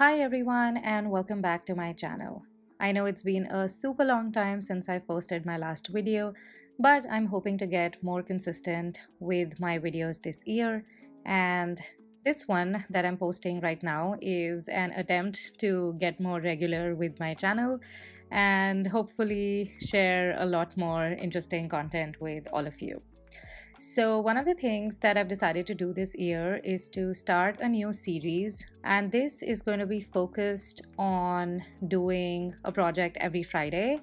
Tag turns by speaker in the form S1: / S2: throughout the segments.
S1: Hi everyone and welcome back to my channel. I know it's been a super long time since I've posted my last video, but I'm hoping to get more consistent with my videos this year, and this one that I'm posting right now is an attempt to get more regular with my channel and hopefully share a lot more interesting content with all of you. So one of the things that I've decided to do this year is to start a new series, and this is going to be focused on doing a project every Friday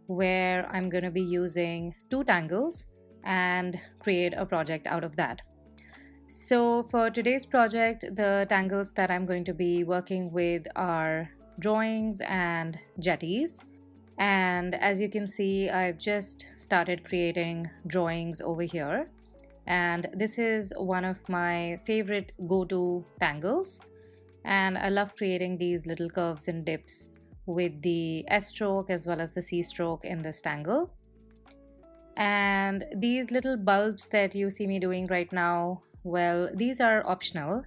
S1: where I'm going to be using two tangles and create a project out of that. So for today's project, the tangles that I'm going to be working with are drawings and jetties. And as you can see, I've just started creating drawings over here. And this is one of my favorite go-to tangles, and I love creating these little curves and dips with the S stroke as well as the C stroke in this tangle. And these little bulbs that you see me doing right now, well, these are optional.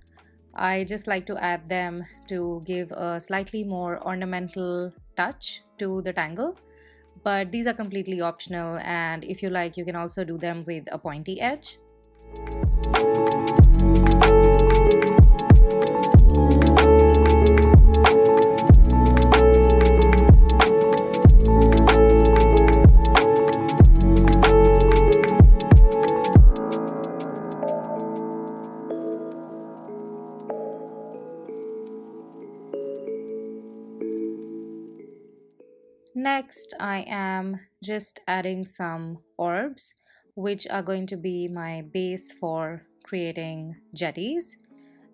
S1: I just like to add them to give a slightly more ornamental touch to the tangle, but these are completely optional, and if you like, you can also do them with a pointy edge. Next, I am just adding some orbs, which are going to be my base for creating jetties.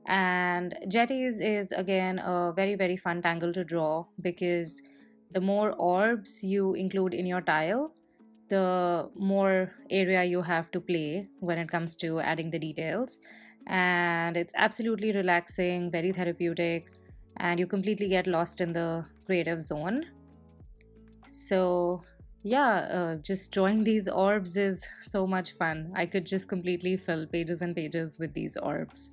S1: And jetties is again a very fun tangle to draw, because the more orbs you include in your tile, the more area you have to play when it comes to adding the details. And it's absolutely relaxing, very therapeutic, and you completely get lost in the creative zone. So yeah, just drawing these orbs is so much fun. I could just completely fill pages and pages with these orbs.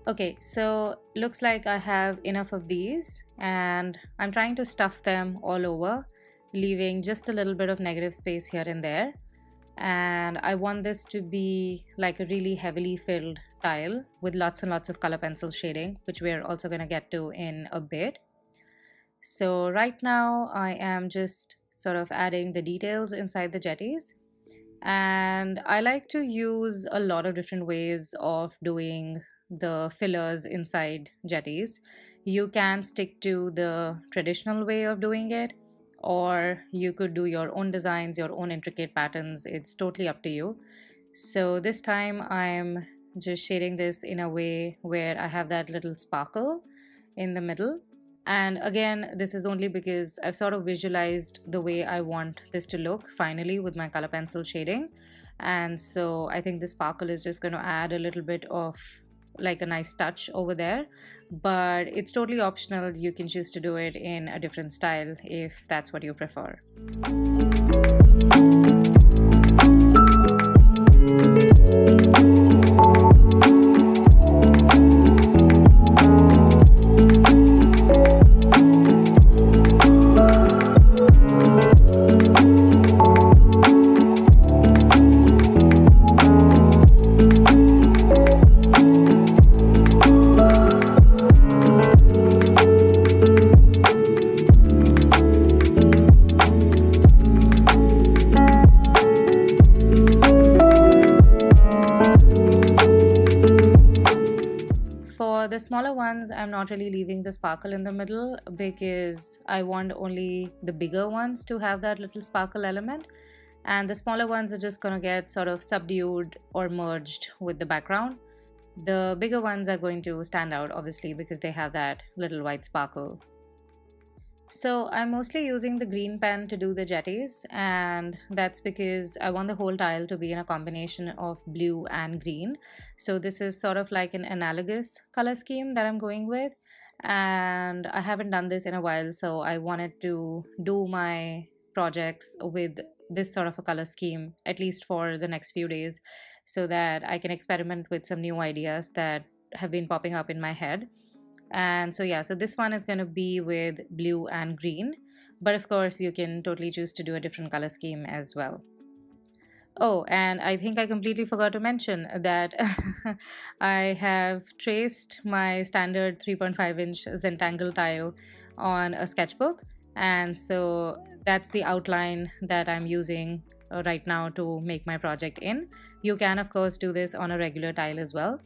S1: Okay, so looks like I have enough of these, and I'm trying to stuff them all over, leaving just a little bit of negative space here and there. And I want this to be like a really heavily filled tile with lots and lots of color pencil shading, which we're also going to get to in a bit. So right now I am just sort of adding the details inside the jetties, and I like to use a lot of different ways of doing the fillers inside jetties. You can stick to the traditional way of doing it, or you could do your own designs, your own intricate patterns. It's totally up to you. So this time I'm just shading this in a way where I have that little sparkle in the middle. And again, this is only because I've sort of visualized the way I want this to look finally with my color pencil shading. And so I think the sparkle is just going to add a little bit of like a nice touch over there, but it's totally optional. You can choose to do it in a different style if that's what you prefer. smaller ones, I'm not really leaving the sparkle in the middle because I want only the bigger ones to have that little sparkle element. And the smaller ones are just going to get sort of subdued or merged with the background. The bigger ones are going to stand out, obviously, because they have that little white sparkle. So I'm mostly using the green pen to do the jetties, and that's because I want the whole tile to be in a combination of blue and green. So this is sort of like an analogous color scheme that I'm going with, and I haven't done this in a while, so I wanted to do my projects with this sort of a color scheme, at least for the next few days, so that I can experiment with some new ideas that have been popping up in my head. And so yeah, so this one is going to be with blue and green, but of course you can totally choose to do a different color scheme as well. Oh, and I think I completely forgot to mention that I have traced my standard 3.5-inch Zentangle tile on a sketchbook, and so that's the outline that I'm using right now to make my project in. You can of course do this on a regular tile as well,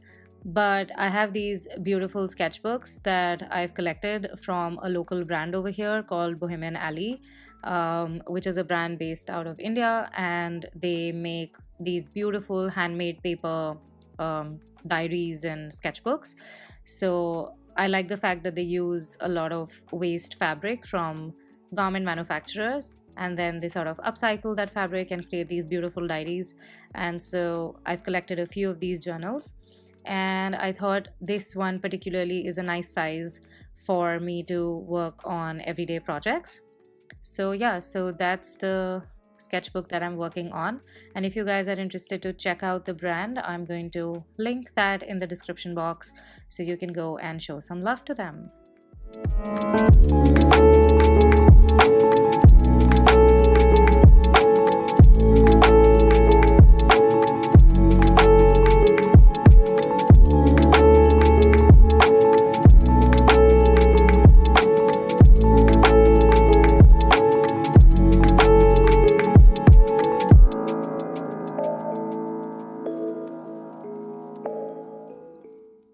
S1: but I have these beautiful sketchbooks that I've collected from a local brand over here called Bohemian Alley, which is a brand based out of India, and they make these beautiful handmade paper diaries and sketchbooks. So I like the fact that they use a lot of waste fabric from garment manufacturers, and then they sort of upcycle that fabric and create these beautiful diaries. And so I've collected a few of these journals, and I thought this one particularly is a nice size for me to work on everyday projects. So yeah, so that's the sketchbook that I'm working on, and if you guys are interested to check out the brand, I'm going to link that in the description box so you can go and show some love to them.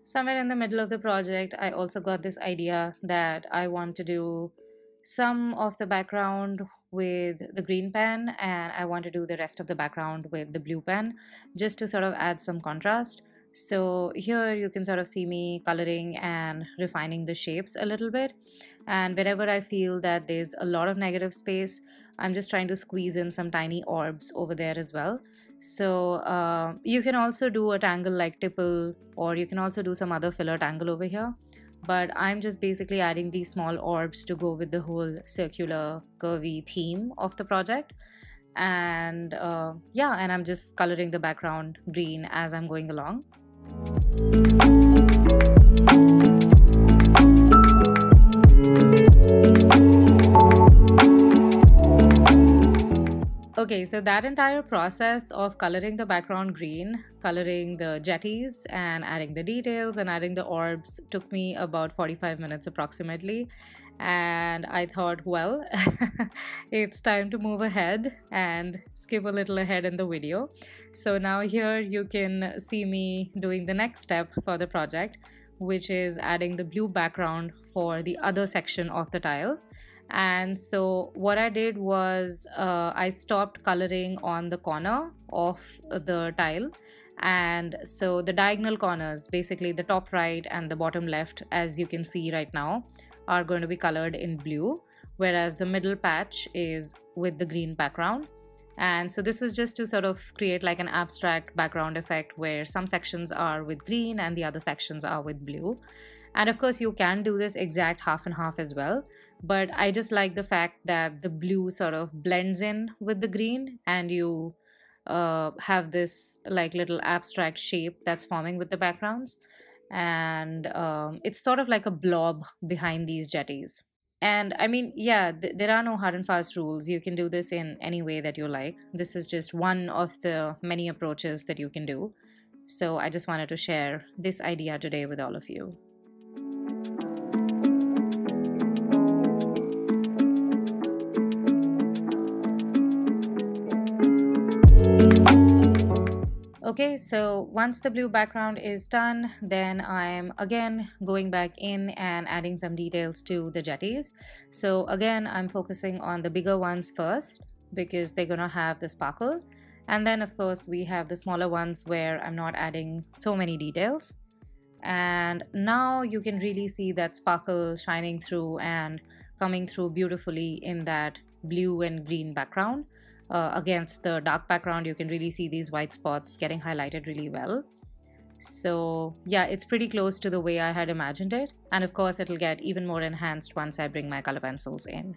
S1: Somewhere in the middle of the project, I also got this idea that I want to do some of the background with the green pen, and I want to do the rest of the background with the blue pen, just to sort of add some contrast. So here you can sort of see me coloring and refining the shapes a little bit, and wherever I feel that there's a lot of negative space, I'm just trying to squeeze in some tiny orbs over there as well. So you can also do a tangle like tipple, or you can also do some other filler tangle over here, but I'm just basically adding these small orbs to go with the whole circular curvy theme of the project. And yeah, and I'm just coloring the background green as I'm going along. Okay, so that entire process of coloring the background green, coloring the jetties, and adding the details and adding the orbs took me about 45 minutes approximately. And I thought, well, it's time to move ahead and skip a little ahead in the video. So now here you can see me doing the next step for the project, which is adding the blue background for the other section of the tile. And so what I did was I stopped coloring on the corner of the tile, and so the diagonal corners, basically the top right and the bottom left, as you can see right now, are going to be colored in blue, whereas the middle patch is with the green background. And so this was just to sort of create like an abstract background effect where some sections are with green and the other sections are with blue. And of course you can do this exact half and half as well, but I just like the fact that the blue sort of blends in with the green, and you have this like little abstract shape that's forming with the backgrounds, and it's sort of like a blob behind these jetties. And I mean, yeah, there are no hard and fast rules. You can do this in any way that you like. This is just one of the many approaches that you can do. So I just wanted to share this idea today with all of you. Okay, so once the blue background is done, then I'm again going back in and adding some details to the jetties. So again, I'm focusing on the bigger ones first because they're gonna have the sparkle. And then of course we have the smaller ones where I'm not adding so many details. And now you can really see that sparkle shining through and coming through beautifully in that blue and green background. Against the dark background, you can really see these white spots getting highlighted really well. So yeah, it's pretty close to the way I had imagined it, and of course it'll get even more enhanced once I bring my color pencils in.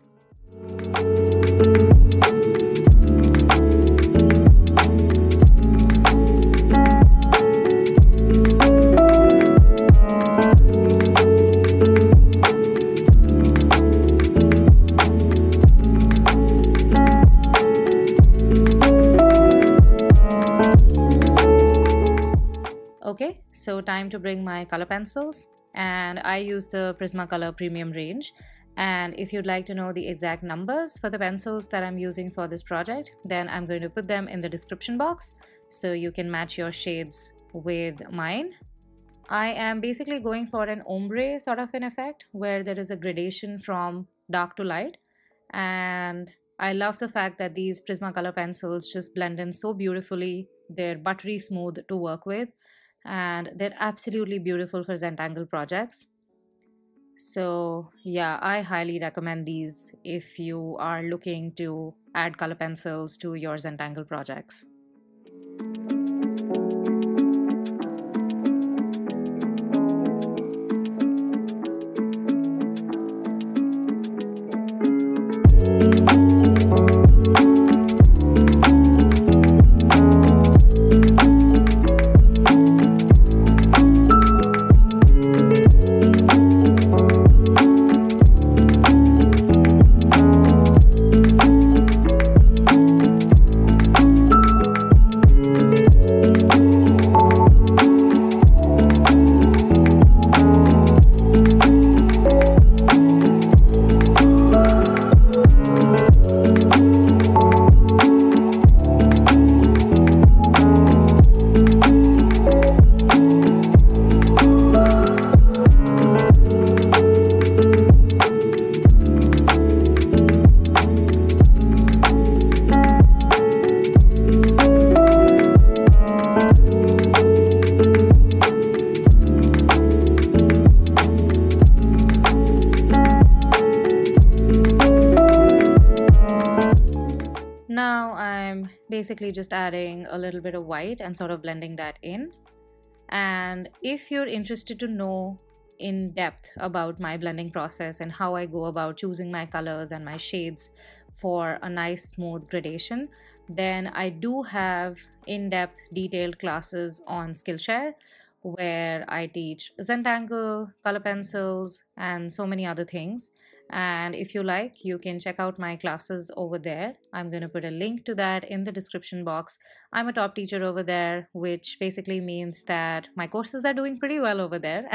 S1: Okay, so time to bring my color pencils, and I use the PrismaColor premium range. And if you'd like to know the exact numbers for the pencils that I'm using for this project, then I'm going to put them in the description box so you can match your shades with mine. I am basically going for an ombre sort of an effect where there is a gradation from dark to light, and I love the fact that these PrismaColor pencils just blend in so beautifully. They're buttery smooth to work with, and they're absolutely beautiful for Zentangle projects. So yeah, I highly recommend these if you are looking to add color pencils to your Zentangle projects. Now I'm basically just adding a little bit of white and sort of blending that in. And if you're interested to know in depth about my blending process and how I go about choosing my colors and my shades for a nice smooth gradation, then I do have in-depth detailed classes on Skillshare where I teach Zentangle, color pencils, and so many other things. And if you like, you can check out my classes over there. I'm going to put a link to that in the description box. I'm a top teacher over there, which basically means that my courses are doing pretty well over there.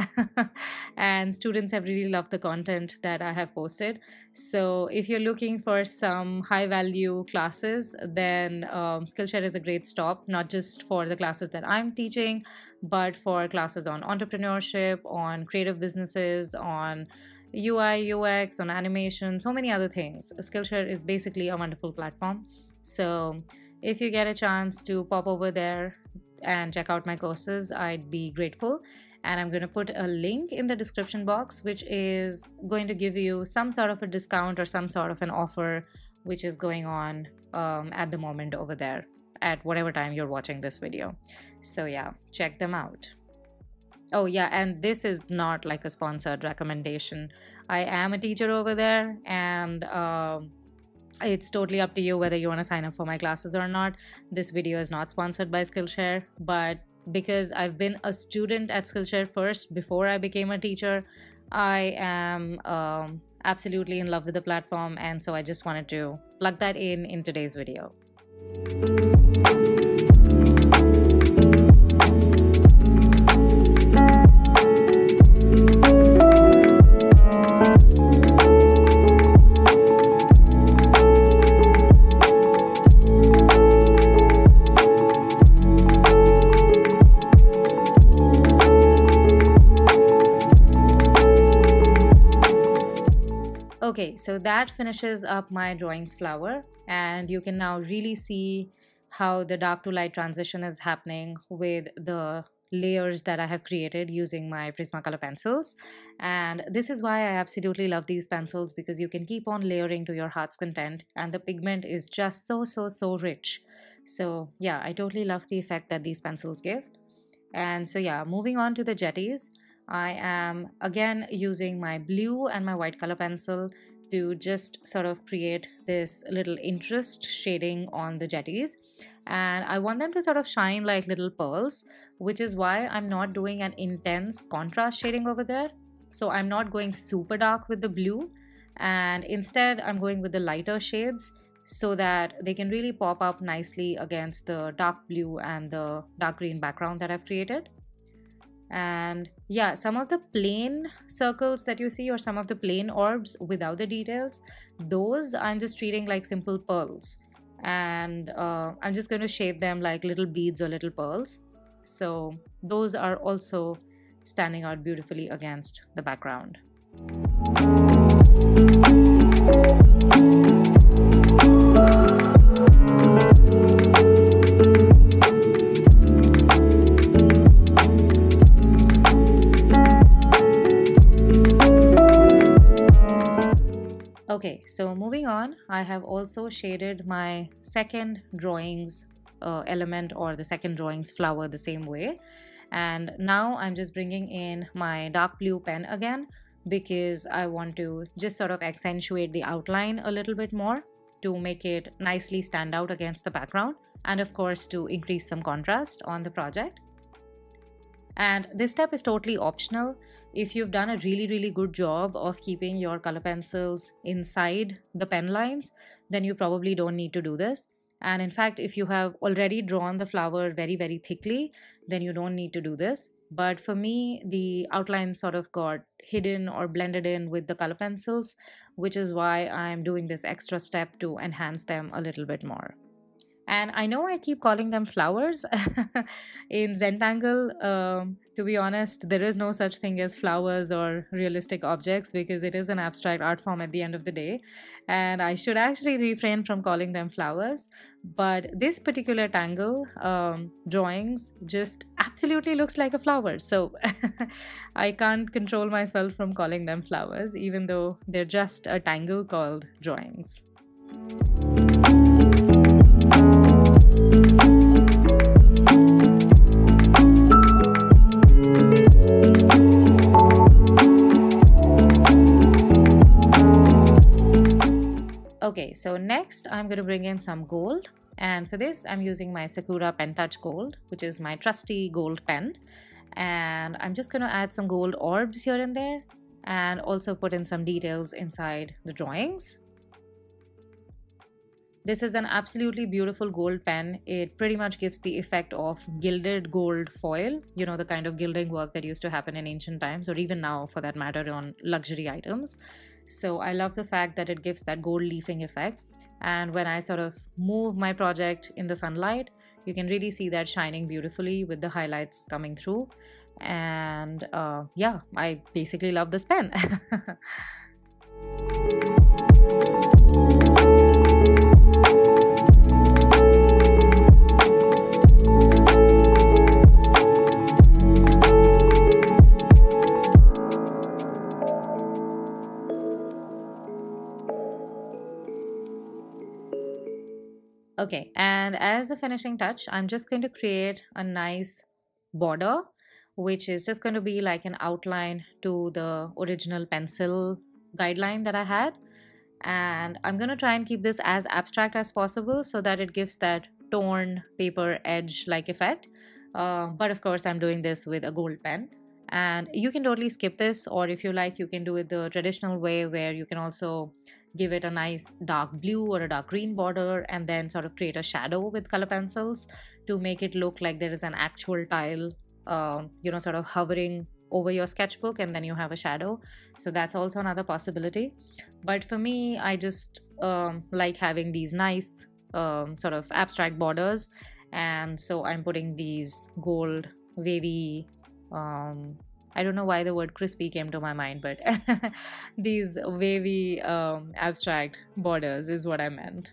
S1: And students have really loved the content that I have posted. So if you're looking for some high value classes, then Skillshare is a great stop, not just for the classes that I'm teaching, but for classes on entrepreneurship, on creative businesses, on UI, UX, on animation, so many other things. Skillshare is basically a wonderful platform. So if you get a chance to pop over there and check out my courses, I'd be grateful. And I'm going to put a link in the description box, which is going to give you some sort of a discount or some sort of an offer, which is going on at the moment over there at whatever time you're watching this video. So yeah, check them out. Oh yeah, and this is not like a sponsored recommendation. I am a teacher over there, and it's totally up to you whether you want to sign up for my classes or not. This video is not sponsored by Skillshare, but because I've been a student at Skillshare first before I became a teacher, I am absolutely in love with the platform, and so I just wanted to plug that in today's video. so that finishes up my drawing's flower, and you can now really see how the dark to light transition is happening with the layers that I have created using my PrismaColor pencils. And this is why I absolutely love these pencils, because you can keep on layering to your heart's content, and the pigment is just so rich. So yeah, I totally love the effect that these pencils give. And so yeah, moving on to the Jetties, I am again using my blue and my white color pencil to just sort of create this little interest shading on the Jetties. And I want them to sort of shine like little pearls, which is why I'm not doing an intense contrast shading over there. So I'm not going super dark with the blue, and instead I'm going with the lighter shades so that they can really pop up nicely against the dark blue and the dark green background that I've created. And yeah, some of the plain circles that you see, or some of the plain orbs without the details, those I'm just treating like simple pearls, and I'm just going to shade them like little beads or little pearls. So those are also standing out beautifully against the background. Okay, so moving on, I have also shaded my second drawing's element, or the second drawing's flower, the same way. And now I'm just bringing in my dark blue pen again, because I want to just sort of accentuate the outline a little bit more to make it nicely stand out against the background, and of course to increase some contrast on the project. And this step is totally optional. If you've done a really good job of keeping your color pencils inside the pen lines, then you probably don't need to do this. And in fact, if you have already drawn the flower very thickly, then you don't need to do this. But for me, the outline sort of got hidden or blended in with the color pencils, which is why I'm doing this extra step to enhance them a little bit more. And I know I keep calling them flowers. In Zentangle, to be honest, there is no such thing as flowers or realistic objects, because it is an abstract art form at the end of the day. And I should actually refrain from calling them flowers. But this particular tangle drawings just absolutely looks like a flower. So I can't control myself from calling them flowers, even though they're just a tangle called drawings. Okay, so next I'm going to bring in some gold, and for this I'm using my Sakura Pen Touch Gold, which is my trusty gold pen, and I'm just going to add some gold orbs here and there, and also put in some details inside the drawings. This is an absolutely beautiful gold pen. It pretty much gives the effect of gilded gold foil, you know, the kind of gilding work that used to happen in ancient times, or even now for that matter on luxury items. So I love the fact that it gives that gold leafing effect. And when I sort of move my project in the sunlight, you can really see that shining beautifully with the highlights coming through. And yeah, I basically love this pen. Okay, and as a finishing touch, I'm just going to create a nice border, which is just going to be like an outline to the original pencil guideline that I had. And I'm going to try and keep this as abstract as possible so that it gives that torn paper edge like effect. But of course, I'm doing this with a gold pen. And you can totally skip this, or if you like, you can do it the traditional way, where you can also give it a nice dark blue or a dark green border, and then sort of create a shadow with color pencils to make it look like there is an actual tile, you know, sort of hovering over your sketchbook, and then you have a shadow. So that's also another possibility. But for me, I just like having these nice sort of abstract borders, and so I'm putting these gold wavy I don't know why the word crispy came to my mind, but these wavy abstract borders is what I meant.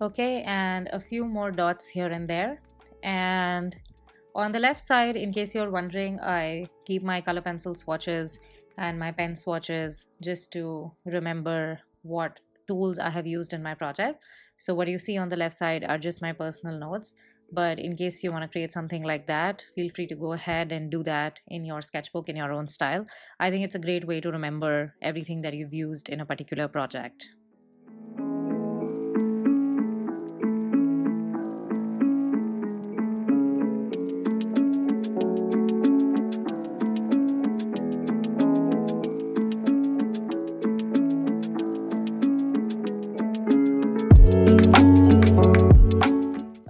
S1: Okay, and a few more dots here and there. And on the left side, in case you're wondering, I keep my color pencil swatches and my pen swatches just to remember what tools I have used in my project. So what you see on the left side are just my personal notes. But in case you want to create something like that, feel free to go ahead and do that in your sketchbook in your own style. I think it's a great way to remember everything that you've used in a particular project.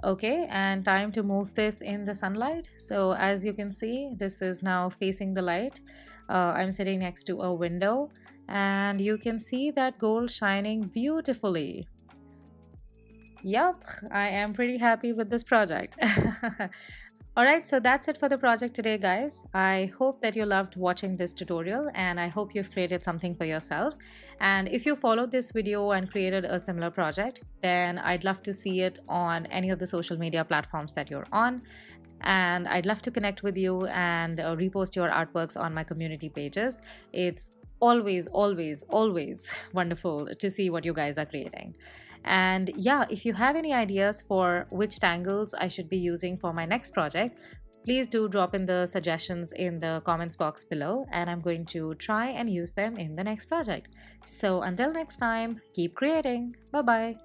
S1: Okay, and time to move this in the sunlight. So as you can see, this is now facing the light. I'm sitting next to a window and you can see that gold shining beautifully. Yup, I am pretty happy with this project. Alright, so that's it for the project today, guys. I hope that you loved watching this tutorial and I hope you've created something for yourself. And if you followed this video and created a similar project, then I'd love to see it on any of the social media platforms that you're on. And I'd love to connect with you and repost your artworks on my community pages. It's always wonderful to see what you guys are creating. And yeah, if you have any ideas for which tangles I should be using for my next project, please do drop in the suggestions in the comments box below and I'm going to try and use them in the next project. So until next time, keep creating. Bye bye.